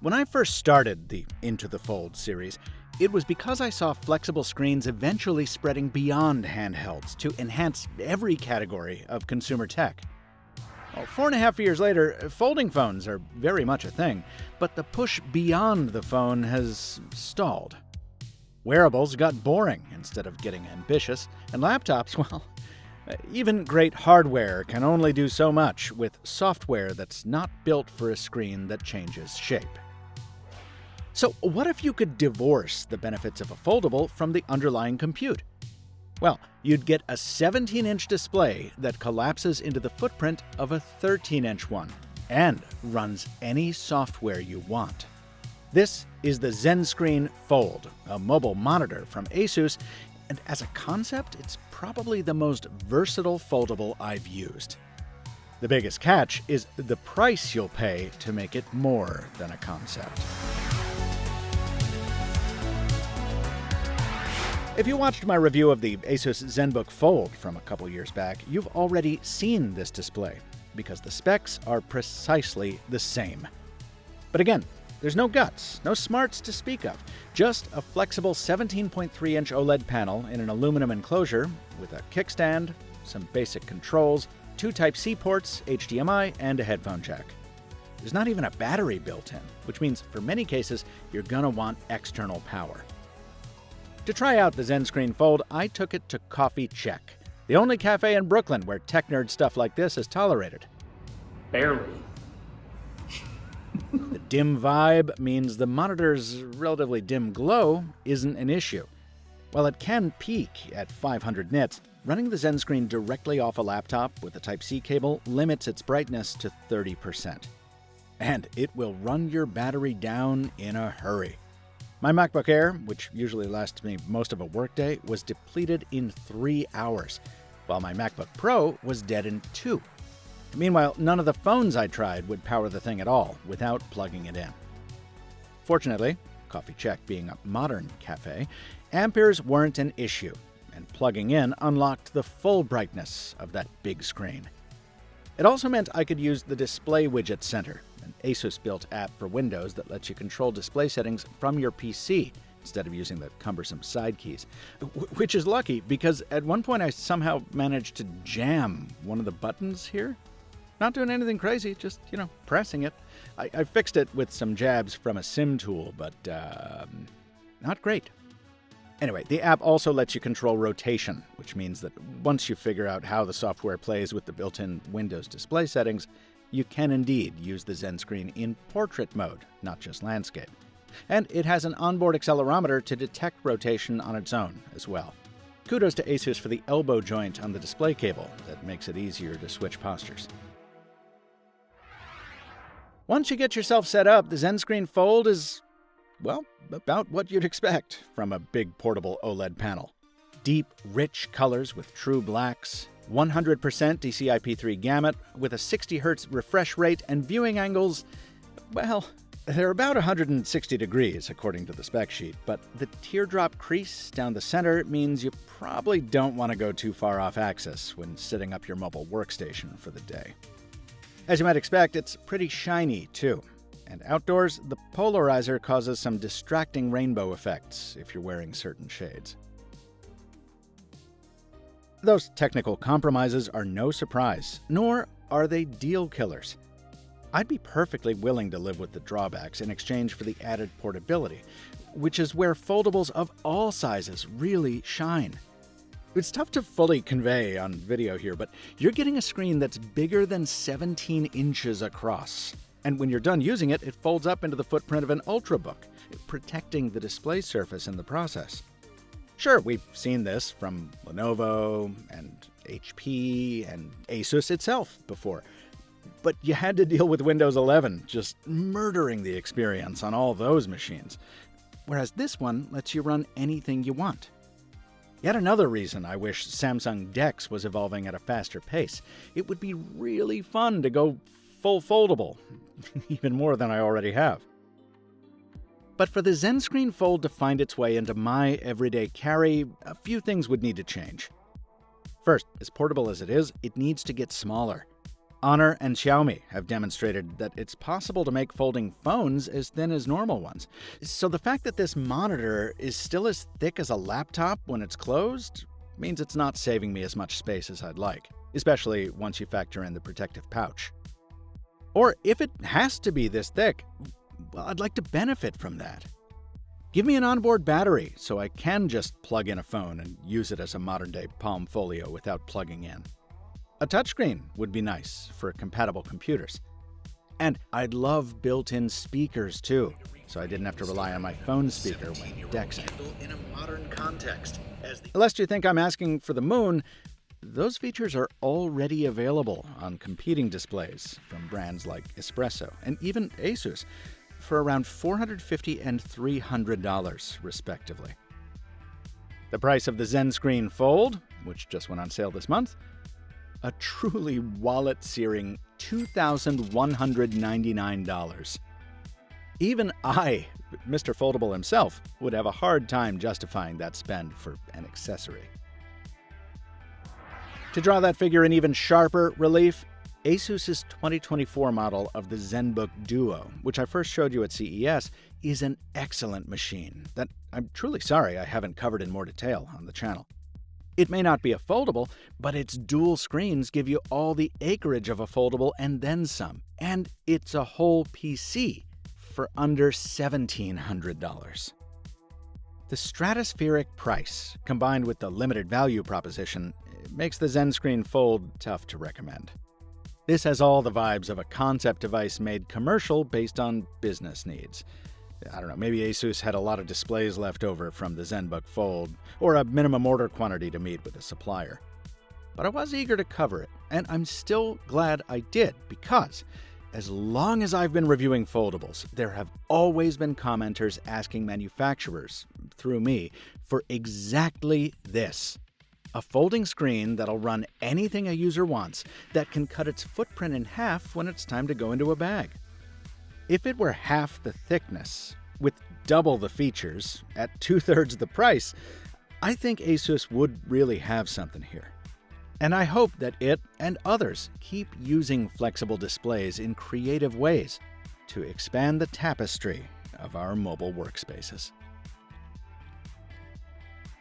When I first started the Into the Fold series, it was because I saw flexible screens eventually spreading beyond handhelds to enhance every category of consumer tech. Well, 4.5 years later, folding phones are very much a thing, but the push beyond the phone has stalled. Wearables got boring instead of getting ambitious, and laptops, well, even great hardware can only do so much with software that's not built for a screen that changes shape. So what if you could divorce the benefits of a foldable from the underlying compute? Well, you'd get a 17-inch display that collapses into the footprint of a 13-inch one and runs any software you want. This is the ZenScreen Fold, a mobile monitor from ASUS, and as a concept, it's probably the most versatile foldable I've used. The biggest catch is the price you'll pay to make it more than a concept. If you watched my review of the ASUS ZenBook Fold from a couple years back, you've already seen this display, because the specs are precisely the same. But again, there's no guts, no smarts to speak of, just a flexible 17.3-inch OLED panel in an aluminum enclosure with a kickstand, some basic controls, 2 Type-C ports, HDMI, and a headphone jack. There's not even a battery built in, which means for many cases, you're gonna want external power. To try out the ZenScreen Fold, I took it to Coffee Check, the only cafe in Brooklyn where tech nerd stuff like this is tolerated. Barely. The dim vibe means the monitor's relatively dim glow isn't an issue. While it can peak at 500 nits, running the ZenScreen directly off a laptop with a Type-C cable limits its brightness to 30%. And it will run your battery down in a hurry. My MacBook Air, which usually lasts me most of a workday, was depleted in 3 hours, while my MacBook Pro was dead in 2. Meanwhile, none of the phones I tried would power the thing at all without plugging it in. Fortunately, Coffee Check being a modern cafe, amperes weren't an issue, and plugging in unlocked the full brightness of that big screen. It also meant I could use the Display Widget Center, an ASUS-built app for Windows that lets you control display settings from your PC instead of using the cumbersome side keys. Which is lucky, because at one point I somehow managed to jam one of the buttons here. Not doing anything crazy, just, pressing it. I fixed it with some jabs from a sim tool, but not great. Anyway, the app also lets you control rotation, which means that once you figure out how the software plays with the built-in Windows display settings, you can indeed use the ZenScreen in portrait mode, not just landscape. And it has an onboard accelerometer to detect rotation on its own as well. Kudos to ASUS for the elbow joint on the display cable that makes it easier to switch postures. Once you get yourself set up, the ZenScreen Fold is, well, about what you'd expect from a big portable OLED panel. Deep, rich colors with true blacks, 100% DCI-P3 gamut with a 60 Hz refresh rate, and viewing angles, well, they're about 160 degrees according to the spec sheet, but the teardrop crease down the center means you probably don't want to go too far off axis when setting up your mobile workstation for the day. As you might expect, it's pretty shiny too. And outdoors, the polarizer causes some distracting rainbow effects if you're wearing certain shades. Those technical compromises are no surprise, nor are they deal killers. I'd be perfectly willing to live with the drawbacks in exchange for the added portability, which is where foldables of all sizes really shine. It's tough to fully convey on video here, but you're getting a screen that's bigger than 17 inches across. And when you're done using it, it folds up into the footprint of an Ultrabook, protecting the display surface in the process. Sure, we've seen this from Lenovo and HP and ASUS itself before, but you had to deal with Windows 11 just murdering the experience on all those machines, whereas this one lets you run anything you want. Yet another reason I wish Samsung DeX was evolving at a faster pace. It would be really fun to go full foldable, even more than I already have. But for the ZenScreen Fold to find its way into my everyday carry, a few things would need to change. First, as portable as it is, it needs to get smaller. Honor and Xiaomi have demonstrated that it's possible to make folding phones as thin as normal ones. So the fact that this monitor is still as thick as a laptop when it's closed means it's not saving me as much space as I'd like, especially once you factor in the protective pouch. Or if it has to be this thick, well, I'd like to benefit from that. Give me an onboard battery so I can just plug in a phone and use it as a modern-day Palm Folio without plugging in. A touchscreen would be nice for compatible computers. And I'd love built-in speakers too, so I didn't have to rely on my phone speaker when dexing. In a modern context, lest you think I'm asking for the moon, those features are already available on competing displays from brands like Espresso and even ASUS for around $450 and $300 respectively. The price of the ZenScreen Fold, which just went on sale this month, a truly wallet-searing $2,199. Even I, Mr. Foldable himself, would have a hard time justifying that spend for an accessory. To draw that figure in even sharper relief, ASUS's 2024 model of the ZenBook Duo, which I first showed you at CES, is an excellent machine that I'm truly sorry I haven't covered in more detail on the channel. It may not be a foldable, but its dual screens give you all the acreage of a foldable and then some. And it's a whole PC for under $1,700. The stratospheric price, combined with the limited value proposition, makes the ZenScreen Fold tough to recommend. This has all the vibes of a concept device made commercial based on business needs. I don't know, maybe ASUS had a lot of displays left over from the ZenBook Fold, or a minimum order quantity to meet with a supplier. But I was eager to cover it, and I'm still glad I did, because as long as I've been reviewing foldables, there have always been commenters asking manufacturers, through me, for exactly this. A folding screen that'll run anything a user wants, that can cut its footprint in half when it's time to go into a bag. If it were half the thickness, with double the features, at 2/3 the price, I think ASUS would really have something here. And I hope that it and others keep using flexible displays in creative ways to expand the tapestry of our mobile workspaces.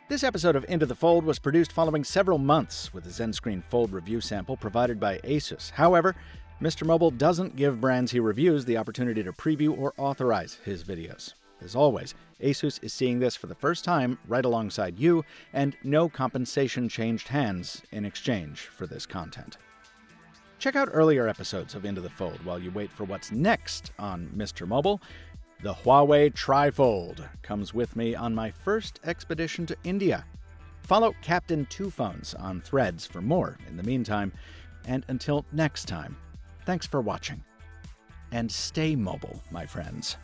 This episode of Into the Fold was produced following several months with a ZenScreen Fold review sample provided by ASUS. However, Mr. Mobile doesn't give brands he reviews the opportunity to preview or authorize his videos. As always, ASUS is seeing this for the first time right alongside you, and no compensation changed hands in exchange for this content. Check out earlier episodes of Into the Fold while you wait for what's next on Mr. Mobile. The Huawei Trifold comes with me on my first expedition to India. Follow Captain Two Phones on Threads for more in the meantime, and until next time, thanks for watching. And stay mobile, my friends.